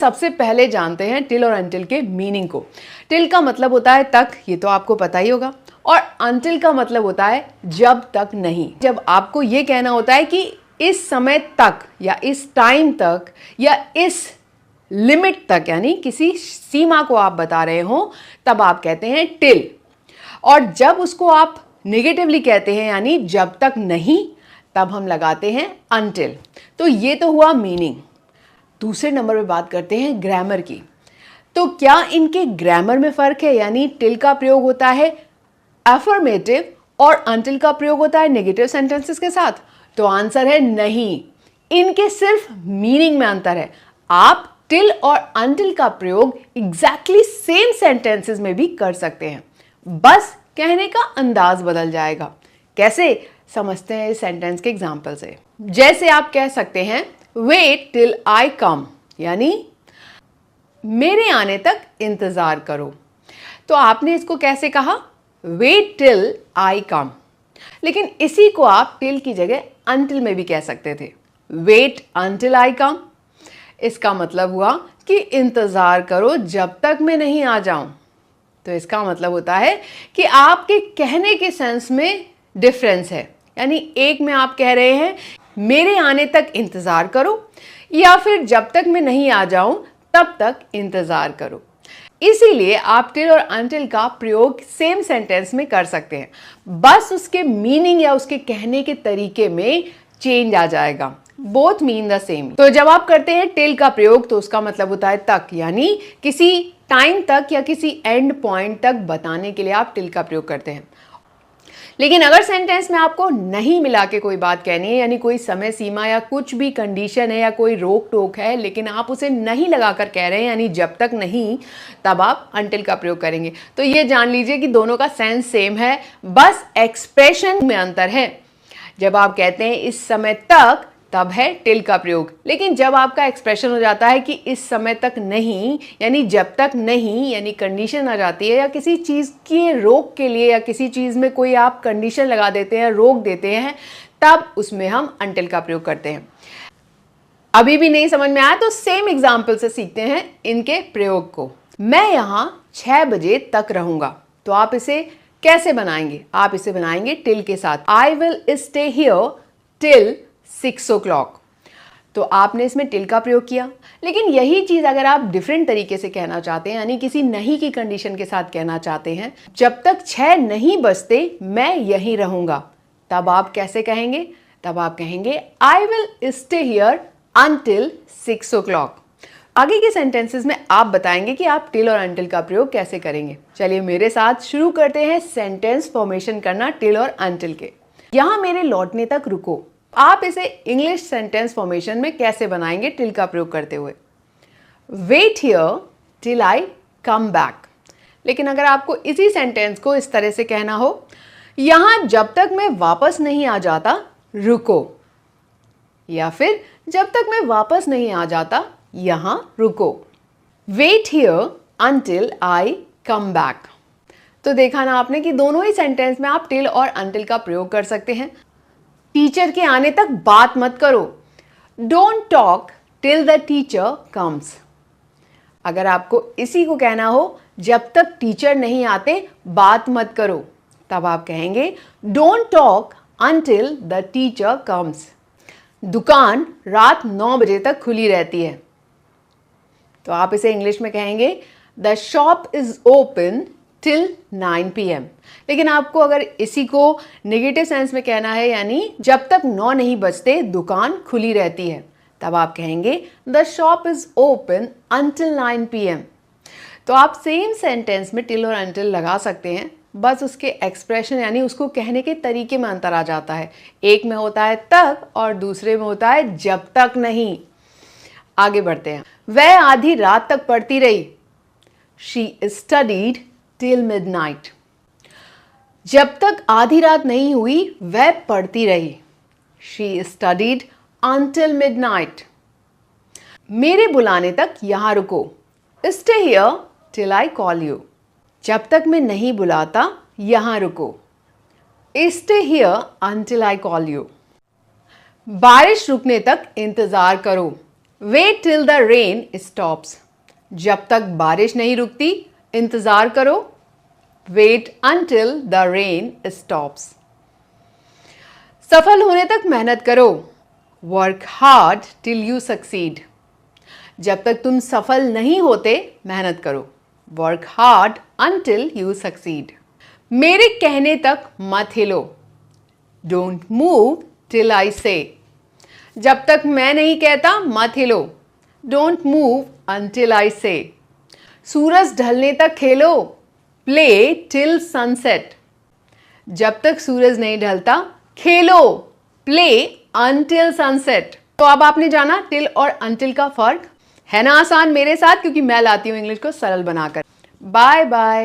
सबसे पहले जानते हैं टिल और अंटिल के मीनिंग को। टिल का मतलब होता है तक, ये तो आपको पता ही होगा, और अंटिल का मतलब होता है जब तक नहीं। जब आपको ये कहना होता है कि इस समय तक या इस टाइम तक या इस लिमिट तक, यानी किसी सीमा को आप बता रहे हो, तब आप कहते हैं टिल। और जब उसको आप नेगेटिवली कहते हैं यानी जब तक नहीं, तब हम लगाते हैं अंटिल। तो ये तो हुआ मीनिंग। दूसरे नंबर पे बात करते हैं ग्रामर की। तो क्या इनके ग्रामर में फर्क है, यानी टिल का प्रयोग होता है अफर्मेटिव और अंटिल का प्रयोग होता है नेगेटिव सेंटेंसेस के साथ? तो आंसर है नहीं, इनके सिर्फ मीनिंग में अंतर है। आप टिल और अंटिल का प्रयोग एग्जैक्टली सेम सेंटेंसेस में भी कर सकते हैं, बस कहने का अंदाज बदल जाएगा। कैसे, समझते हैं इस सेंटेंस के एग्जाम्पल से। जैसे आप कह सकते हैं वेट टिल आई कम, यानी मेरे आने तक इंतजार करो। तो आपने इसको कैसे कहा? वेट टिल आई कम। लेकिन इसी को आप टिल की जगह अंटिल में भी कह सकते थे, वेट अंटिल आई कम। इसका मतलब हुआ कि इंतजार करो जब तक मैं नहीं आ जाऊं। तो इसका मतलब होता है कि आपके कहने के सेंस में डिफरेंस है, यानी एक में आप कह रहे हैं मेरे आने तक इंतजार करो, या फिर जब तक मैं नहीं आ जाऊं तब तक इंतजार करो। इसीलिए आप टिल और अंटिल का प्रयोग सेम सेंटेंस में कर सकते हैं, बस उसके मीनिंग या उसके कहने के तरीके में चेंज आ जाएगा। Both mean the same. तो जब आप करते हैं टिल का प्रयोग तो उसका मतलब होता है तक, यानी किसी टाइम तक या किसी एंड पॉइंट तक बताने के लिए आप टिल का प्रयोग करते हैं। लेकिन अगर सेंटेंस में आपको नहीं मिला के कोई बात कहनी है, यानी कोई समय सीमा या कुछ भी कंडीशन है या कोई रोक टोक है, लेकिन आप उसे नहीं लगाकर कह रहे हैं, यानी जब तक नहीं, तब आप अंटिल का प्रयोग करेंगे। तो ये जान लीजिए कि दोनों का सेंस सेम है, बस एक्सप्रेशन में अंतर है। जब आप कहते हैं इस समय तक, तब है टिल का प्रयोग। लेकिन जब आपका एक्सप्रेशन हो जाता है कि इस समय तक नहीं, यानी जब तक नहीं, यानी कंडीशन आ जाती है, या किसी चीज़ की रोक के लिए या किसी चीज़ में कोई आप कंडीशन लगा देते हैं, रोक देते हैं, तब उसमें हम अंटिल का प्रयोग करते हैं। अभी भी नहीं समझ में आया तो सेम एग्जाम्पल से सीखते हैं इनके प्रयोग को। मैं यहाँ 6 बजे तक रहूँगा, तो आप इसे कैसे बनाएंगे? आप इसे बनाएंगे टिल के साथ। I will stay here till 6 o'clock। तो आपने इसमें टिल का प्रयोग किया। लेकिन यही चीज अगर आप डिफरेंट तरीके से कहना चाहते हैं, यानी किसी नहीं की कंडीशन के साथ कहना चाहते हैं, जब तक 6 नहीं बजते मैं यहीं रहूंगा, तब आप कैसे कहेंगे? तब आप कहेंगे I will stay here until 6 o'clock। आगे के सेंटेंसेस में आप बताएंगे कि आप टिल और अंटिल का प्रयोग कैसे करेंगे। चलिए मेरे साथ शुरू करते हैं सेंटेंस फॉर्मेशन करना टिल और अंटिल के। यहां मेरे लौटने तक रुको, आप इसे इंग्लिश सेंटेंस फॉर्मेशन में कैसे बनाएंगे टिल का प्रयोग करते हुए? Wait here till I come back. लेकिन अगर आपको इसी सेंटेंस को इस तरह से कहना हो, यहां जब तक मैं वापस नहीं आ जाता रुको, या फिर जब तक मैं वापस नहीं आ जाता यहां रुको। Wait here until I come back. तो देखा ना आपने कि दोनों ही सेंटेंस में आप टिल और अंटिल का प्रयोग कर सकते हैं। टीचर के आने तक बात मत करो, don't talk till the teacher comes. अगर आपको इसी को कहना हो जब तक टीचर नहीं आते बात मत करो, तब आप कहेंगे don't talk until the teacher comes. दुकान रात 9 बजे तक खुली रहती है, तो आप इसे इंग्लिश में कहेंगे the shop is open till 9 PM। लेकिन आपको अगर इसी को नेगेटिव सेंस में कहना है, यानी जब तक 9 नहीं बजते दुकान खुली रहती है, तब आप कहेंगे the shop is open until 9 PM। तो आप सेम सेंटेंस में टिल और अंटिल लगा सकते हैं, बस उसके एक्सप्रेशन यानी उसको कहने के तरीके में अंतर आ जाता है। एक में होता है तक और दूसरे में होता है जब तक नहीं। आगे बढ़ते हैं। वह आधी रात तक पढ़ती रही, शी स्टडीड टिल मिडनाइट। जब तक आधी रात नहीं हुई वह पढ़ती रही, शी स्टडीड अंटिल मिडनाइट। मेरे बुलाने तक यहां रुको, stay here till I call you. जब तक मैं नहीं बुलाता यहां रुको, stay here until I call you. बारिश रुकने तक इंतजार करो, wait till the rain stops, जब तक बारिश नहीं रुकती इंतजार करो। Wait until the rain stops. सफल होने तक मेहनत करो। Work hard till you succeed, जब तक तुम सफल नहीं होते मेहनत करो। Work hard until you succeed। मेरे कहने तक मत हिलो। डोंट मूव टिल आई से, जब तक मैं नहीं कहता मत हिलो। Don't move until I say। सूरज ढलने तक खेलो। प्ले टिल सनसेट, जब तक सूरज नहीं ढलता खेलो। Play until sunset. तो अब आपने जाना टिल और until का फर्क। है ना आसान मेरे साथ, क्योंकि मैं लाती हूं इंग्लिश को सरल बनाकर। Bye bye.